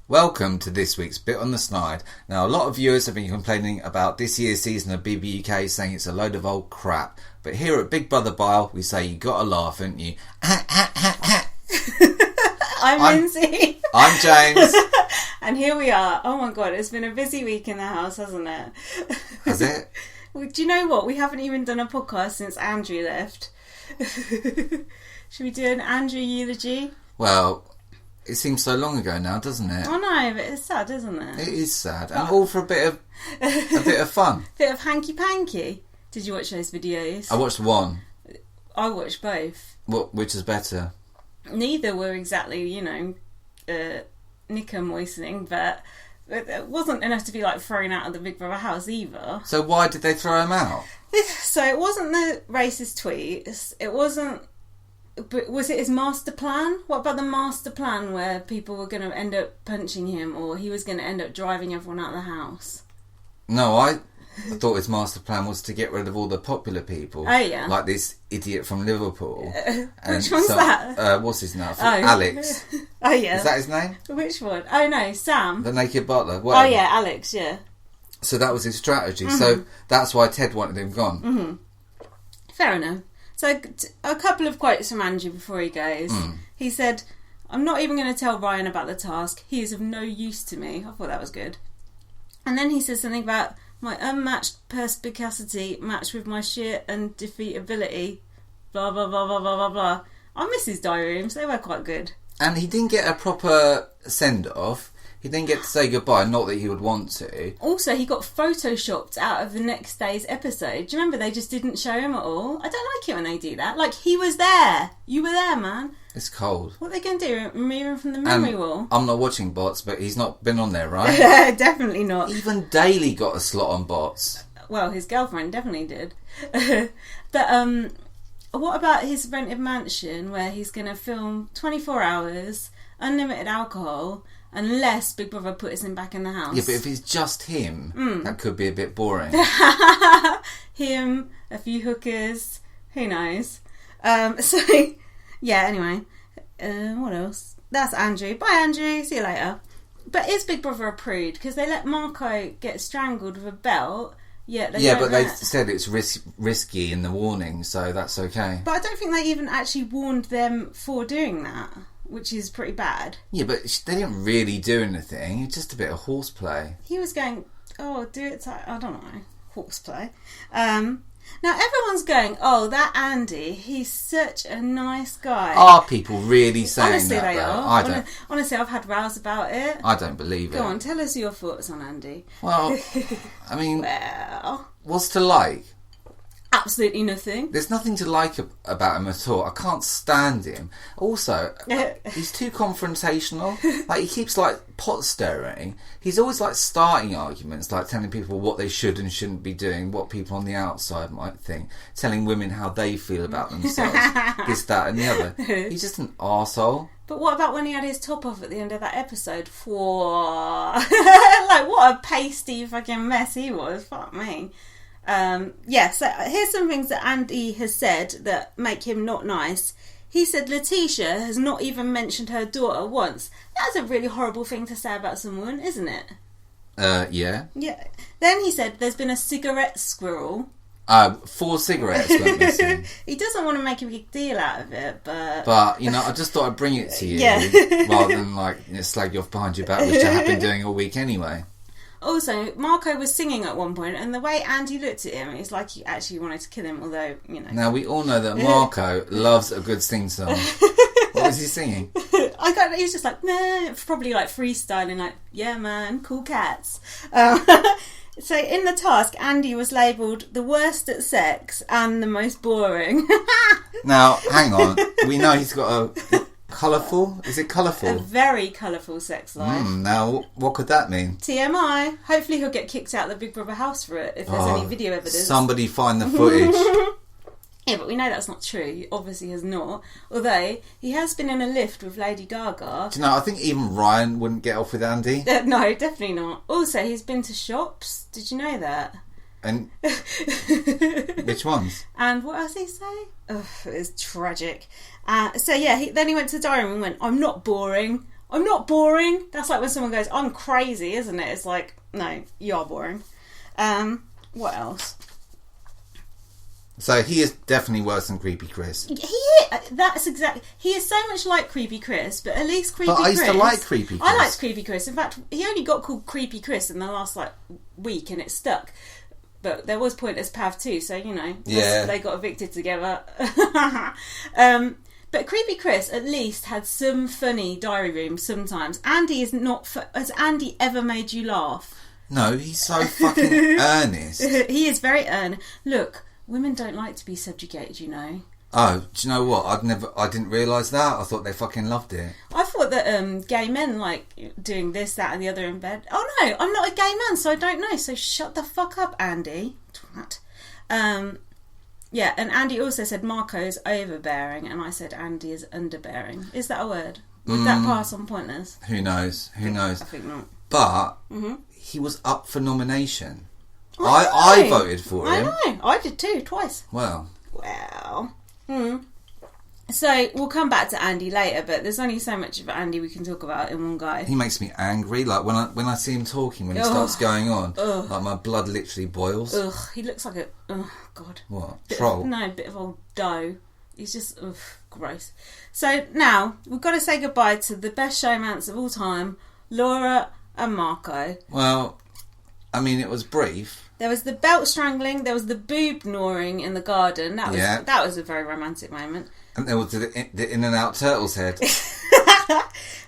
Welcome to this week's Bit on the Snide. Now, a lot of viewers have been complaining about this year's season of BBUK, saying it's a load of old crap. But here at Big Brother Bile, we say you gotta laugh, ain't you? I'm Lindsay. I'm James. And here we are. Oh my god, it's been a busy week in the house, hasn't it? Has it? Well, do you know what? We haven't even done a podcast since Andrew left. Should we do an Andrew eulogy? Well, it seems so long ago now, doesn't it? Oh no, but it's sad, isn't it? It is sad. And all for a bit of fun. Bit of hanky-panky. Did you watch those videos? I watched one. I watched both. Which is better? Neither were exactly, knicker moistening, but it wasn't enough to be like thrown out of the Big Brother house either. So why did they throw him out? So it wasn't the racist tweets. It wasn't. But was it his master plan? What about the master plan where people were going to end up punching him, or he was going to end up driving everyone out of the house? No, I thought his master plan was to get rid of all the popular people. Oh, yeah. Like this idiot from Liverpool. Which one's that? What's his name? Alex. Oh, yeah. Is that his name? Which one? Oh, no, Sam. The naked butler. Whatever. Oh, yeah, Alex, yeah. So that was his strategy. Mm-hmm. So that's why Ted wanted him gone. Mm-hmm. Fair enough. So a couple of quotes from Andrew before he goes. He said, "I'm not even going to tell Ryan about the task. He is of no use to me." I thought that was good. And then he said something about my unmatched perspicacity matched with my sheer undefeatability. Blah, blah, blah, blah, blah, blah, blah. I miss his diary rooms. They were quite good. And he didn't get a proper send-off. He didn't get to say goodbye, not that he would want to. Also, he got photoshopped out of the next day's episode. Do you remember they just didn't show him at all? I don't like it when they do that. Like, he was there. You were there, man. It's cold. What are they going to do? Remove him from the memory wall? I'm not watching bots, but he's not been on there, right? Definitely not. Even Daly got a slot on bots. Well, his girlfriend definitely did. But, what about his rented mansion where he's going to film 24 hours, unlimited alcohol, unless Big Brother puts him back in the house? Yeah, but if it's just him, that could be a bit boring. Him, a few hookers, who knows? Yeah, anyway. What else? That's Andrew. Bye, Andrew. See you later. But is Big Brother a prude? Because they let Marco get strangled with a belt. Yeah, but they said it's risky in the warning, so that's okay. But I don't think they even actually warned them for doing that, which is pretty bad. Yeah, but they didn't really do anything. It's just a bit of horseplay. He was going, oh, do it, I don't know, horseplay. Now everyone's going, oh, that Andy, he's such a nice guy. Are people really saying honestly, that? Honestly, they are. Honestly, I've had rows about it. I don't believe it. Go on, tell us your thoughts on Andy. Well, I mean, what's to like? Absolutely nothing. There's nothing to like about him at all. I can't stand him. Also, he's too confrontational. Like, he keeps, pot stirring. He's always, starting arguments, telling people what they should and shouldn't be doing, what people on the outside might think, telling women how they feel about themselves, this, that and the other. He's just an arsehole. But what about when he had his top off at the end of that episode? What a pasty fucking mess he was. Fuck me. So here's some things that Andy has said that make him not nice. He said Letitia has not even mentioned her daughter once. That's a really horrible thing to say about someone, isn't it? Yeah. Yeah. Then he said there's been a cigarette squirrel. 4 cigarettes went missing. He doesn't want to make a big deal out of it, but... But, I just thought I'd bring it to you rather than, slag you off behind your back, which I have been doing all week anyway. Also, Marco was singing at one point, and the way Andy looked at him, it's like he actually wanted to kill him, although, Now, we all know that Marco loves a good sing song. What was he singing? He was just nah, probably freestyling, yeah man, cool cats. So in the task, Andy was labelled the worst at sex and the most boring. Now, hang on. We know he's got a... Colourful? Is it colourful? A very colourful sex life. Now, what could that mean? TMI. Hopefully he'll get kicked out of the Big Brother house for it, if there's any video evidence. Somebody find the footage. Yeah, but we know that's not true. He obviously has not. Although, he has been in a lift with Lady Gaga. Do you know, I think even Ryan wouldn't get off with Andy. No, definitely not. Also, he's been to shops. Did you know that? And which ones? And what else did he say? Oh, it was tragic. Then he went to the diary room and went, I'm not boring. I'm not boring. That's like when someone goes, I'm crazy, isn't it? It's like, no, you are boring. What else? So he is definitely worse than Creepy Chris. He is so much like Creepy Chris, but at least Creepy Chris... But I used to like Creepy Chris. I liked Creepy Chris. In fact, he only got called Creepy Chris in the last, week, and it stuck. But there was Pointless Pav too, so, they got evicted together. But Creepy Chris at least had some funny diary rooms sometimes. Andy is not... Has Andy ever made you laugh? No, he's so fucking earnest. He is very earnest. Look, women don't like to be subjugated, Oh, do you know what? I didn't realise that. I thought they fucking loved it. I thought that gay men like doing this, that and the other in bed. Oh no, I'm not a gay man, so I don't know. So shut the fuck up, Andy. Twat. Yeah, and Andy also said Marco's overbearing, and I said Andy is underbearing. Is that a word? Would that pass on Pointless? Who knows? Who knows? I think not. But he was up for nomination. I voted for him. I know. I did too, twice. Well. So we'll come back to Andy later, but there's only so much of Andy we can talk about in one guy. He makes me angry. Like when I see him talking, when he starts going on, like my blood literally boils. Ugh, he looks like a God. What? Troll? Bit of old dough. He's just gross. So now we've got to say goodbye to the best showmans of all time, Laura and Marco. Well, I mean, it was brief. There was the belt strangling. There was the boob gnawing in the garden. That was a very romantic moment. And there was the in and out turtle's head.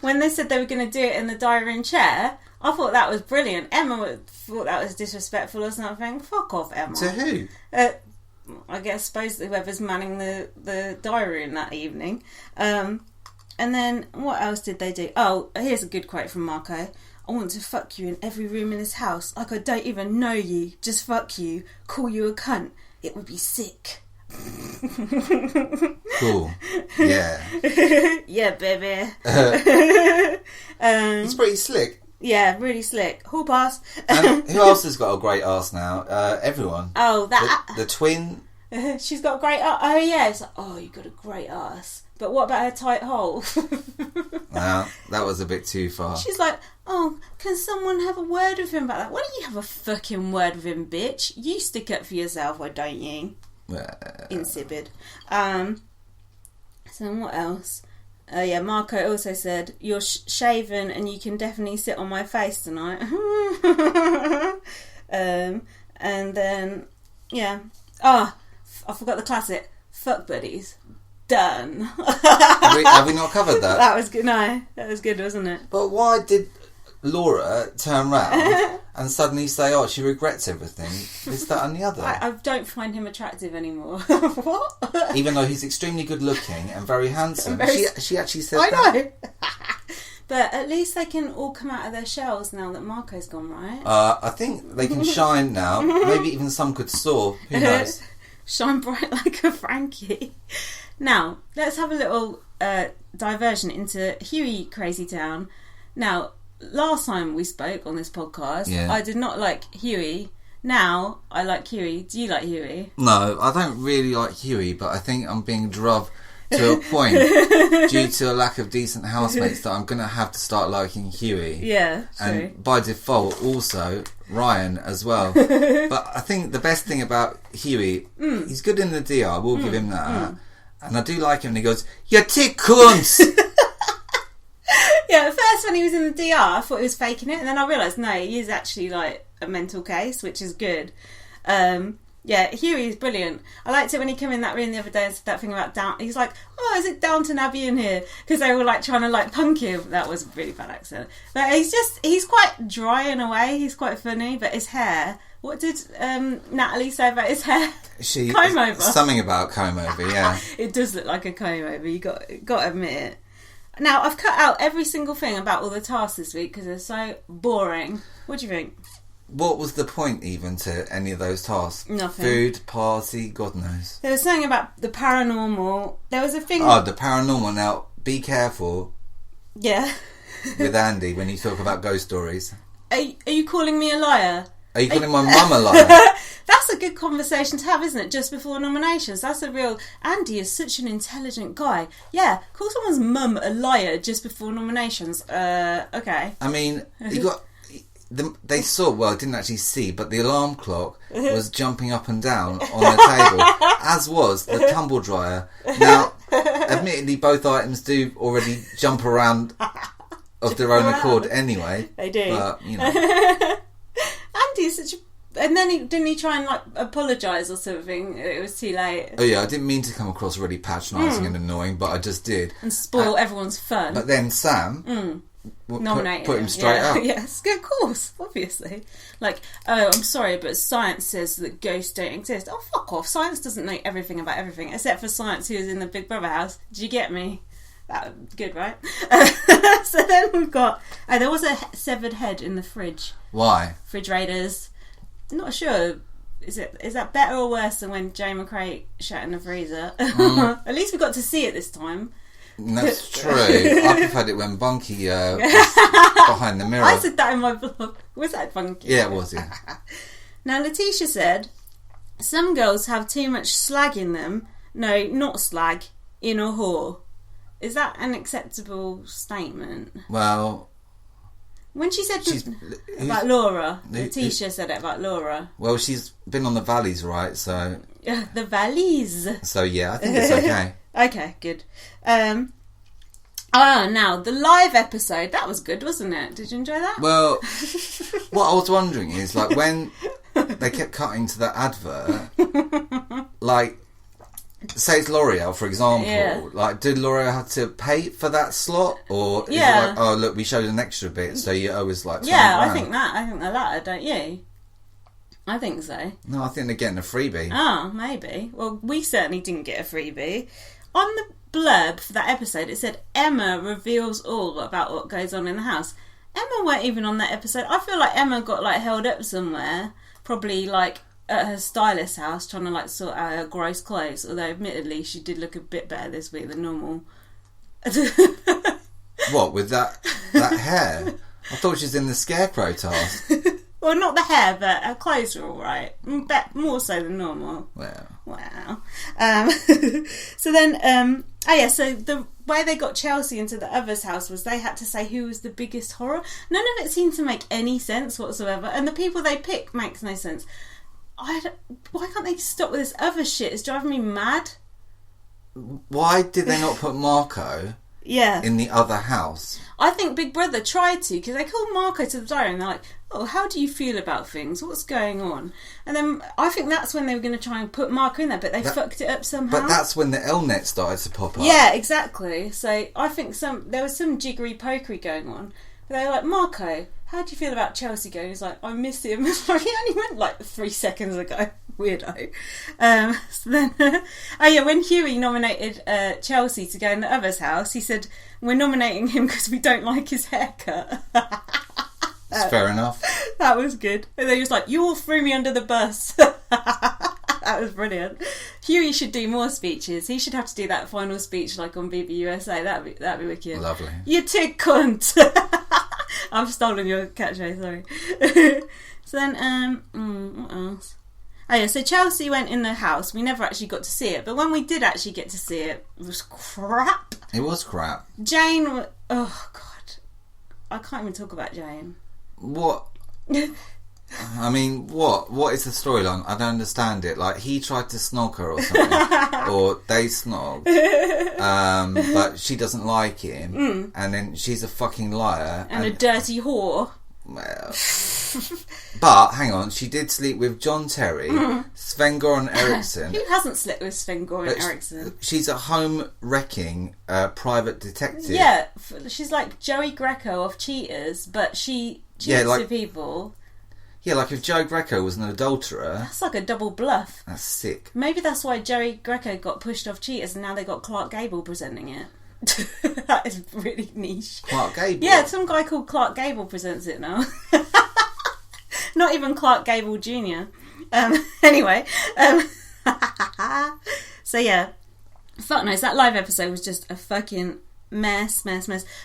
When they said they were going to do it in the diary room chair, I thought that was brilliant. Emma thought that was disrespectful or something. Fuck off, Emma. To who? I suppose whoever's manning the diary room that evening. And then what else did they do? Oh, here's a good quote from Marco. I want to fuck you in every room in this house. Like I don't even know you. Just fuck you. Call you a cunt. It would be sick. Cool. Yeah. Yeah, baby. He's pretty slick. Yeah, really slick. Hall pass. And who else has got a great ass now? Everyone. Oh, the twin. She's got a great ass. Oh, yeah. It's like, oh, you got a great ass. But what about her tight hole? Nah, that was a bit too far. She's like, oh, can someone have a word with him about that? Why don't you have a fucking word with him, bitch? You stick up for yourself, why don't you? Insipid. So what else? Yeah, Marco also said, you're shaven and you can definitely sit on my face tonight. And then, yeah. I forgot the classic. Fuck buddies. Done. have we not covered that? That was good. No, that was good, wasn't it? But why did Laura turn round and suddenly say, oh, she regrets everything, this, that and the other? I don't find him attractive anymore. What? Even though he's extremely good looking and very handsome. She actually said that. I know. But at least they can all come out of their shells now that Marco's gone, right? I think they can shine now. Maybe even some could soar. Who knows? Shine bright like a Frankie. Now, let's have a little diversion into Huey Crazy Town. Now, last time we spoke on this podcast, I did not like Huey. Now, I like Huey. Do you like Huey? No, I don't really like Huey, but I think I'm being druv to a point due to a lack of decent housemates that I'm going to have to start liking Huey. Yeah, true. And by default, also Ryan as well. But I think the best thing about Huey, he's good in the DR, I will give him that. And I do like him, and he goes, "You tick cunts!" Yeah, at first when he was in the DR, I thought he was faking it, and then I realised, no, he is actually like a mental case, which is good. Yeah, Huey is brilliant. I liked it when he came in that room the other day and said that thing about Down. He's like, oh, is it Downton Abbey in here? Because they were like trying to like punk him. That was a really bad accent. But he's quite dry in a way. He's quite funny. But his hair, what did Natalie say about his hair? Comb over. Something about comb over, yeah. It does look like a comb over. You got to admit it. Now, I've cut out every single thing about all the tasks this week because they're so boring. What do you think? What was the point even to any of those tasks? Nothing. Food, party, God knows. There was something about the paranormal. There was a thing... Oh, the paranormal. Now, be careful. Yeah. With Andy when you talk about ghost stories. Are you calling me a liar? Are you calling my mum a liar? That's That's a good conversation to have, isn't it? Just before nominations. That's a real... Andy is such an intelligent guy. Yeah, call someone's mum a liar just before nominations. Okay. I mean, you got... They saw, well, I didn't actually see, but the alarm clock was jumping up and down on the table, as was the tumble dryer. Now, admittedly, both items do already jump around of their own accord anyway. They do. But, you know. Andy's such a... And then didn't he try and, like, apologise or something? It was too late. Oh, yeah, I didn't mean to come across really patronising and annoying, but I just did. And spoil everyone's fun. But then Sam... Nominated put him straight up. Yes, of course, obviously. Like, oh, I'm sorry, but science says that ghosts don't exist. Oh, fuck off. Science doesn't know everything about everything, except for science who was in the Big Brother house. Did you get me? That was good, right? So then we've got... Oh, there was a severed head in the fridge. Why? Fridge raiders. Not sure. Is that better or worse than when Jay McRae shot in the freezer? At least we got to see it this time. That's true. I preferred it when Bunky was behind the mirror. I said that in my blog. Was that Bunky? Yeah, it was, yeah. Now, Letitia said, some girls have too much slag in them. No, not slag. In a whore. Is that an acceptable statement? Well... When she said about Laura, Letitia said it about Laura. Well, she's been on the valleys, right? So... The valleys. So, yeah, I think it's okay. Okay, good. Now, the live episode, that was good, wasn't it? Did you enjoy that? Well, what I was wondering is, like, when they kept cutting to that advert, like, say it's L'Oreal, for example, like, did L'Oreal have to pay for that slot? Or is it like, oh, look, we showed an extra bit, so you owe us, like, £20? Yeah, I think the latter, don't you? I think so. No, I think they're getting a freebie. Oh, maybe. Well, we certainly didn't get a freebie. On the blurb for that episode, it said, Emma reveals all about what goes on in the house. Emma weren't even on that episode. I feel like Emma got, like, held up somewhere. Probably, like, at her stylist's house, trying to, like, sort out her gross clothes. Although, admittedly, she did look a bit better this week than normal. What, with that hair? I thought she was in the Scarecrow task. Well, not the hair, but her clothes were all right. More so than normal. Wow. So then, so the way they got Chelsea into the other's house was they had to say who was the biggest horror. None of it seemed to make any sense whatsoever. And the people they pick makes no sense. Why can't they stop with this other shit? It's driving me mad. Why did they not put Marco in the other house? I think Big Brother tried to, because they called Marco to the diary and they're like, oh, how do you feel about things? What's going on? And then I think that's when they were going to try and put Marco in there, but they fucked it up somehow. But that's when the L-net started to pop up. Yeah, exactly. So I think there was some jiggery-pokery going on. But they were like, Marco, how do you feel about Chelsea going? He's like, I miss him. He only went like 3 seconds ago. Weirdo. So then, when Hughie nominated Chelsea to go in the other's house, he said, we're nominating him because we don't like his haircut. That's fair enough. That was good. And then he was like, you all threw me under the bus. That was brilliant. Hughie should do more speeches. He should have to do that final speech like on BB USA. That'd be wicked. Lovely. You tick cunt. I've stolen your catchphrase, sorry. So then, what else? Oh yeah, so Chelsea went in the house. We never actually got to see it, but when we did actually get to see it, it was crap. It was crap. Jane, oh god, I can't even talk about Jane. What? I mean, what is the storyline? I don't understand it. Like, he tried to snog her or something, or they snogged, but she doesn't like him, and then she's a fucking liar and a dirty whore. Well, but hang on, she did sleep with John Terry, Sven-Goran Eriksson. Who hasn't slept with Sven-Goran Eriksson? She's a home-wrecking private detective. Yeah, she's like Joey Greco of Cheaters, but she cheats with people. Yeah, like if Joey Greco was an adulterer. That's like a double bluff. That's sick. Maybe that's why Joey Greco got pushed off Cheaters and now they got Clark Gable presenting it. That is really niche. Clark Gable? Yeah, some guy called Clark Gable presents it now. Not even Clark Gable Jr. Anyway. So yeah. Fuck knows, that live episode was just a fucking mess.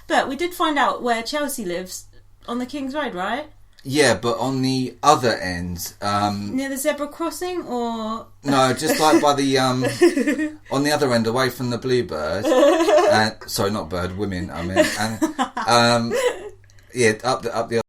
But we did find out where Chelsea lives on the King's Road, right? Yeah, but on the other end... near the zebra crossing, or... No, just like by the... on the other end, away from the bluebird. Sorry, not bird, women, I mean. And, yeah, up the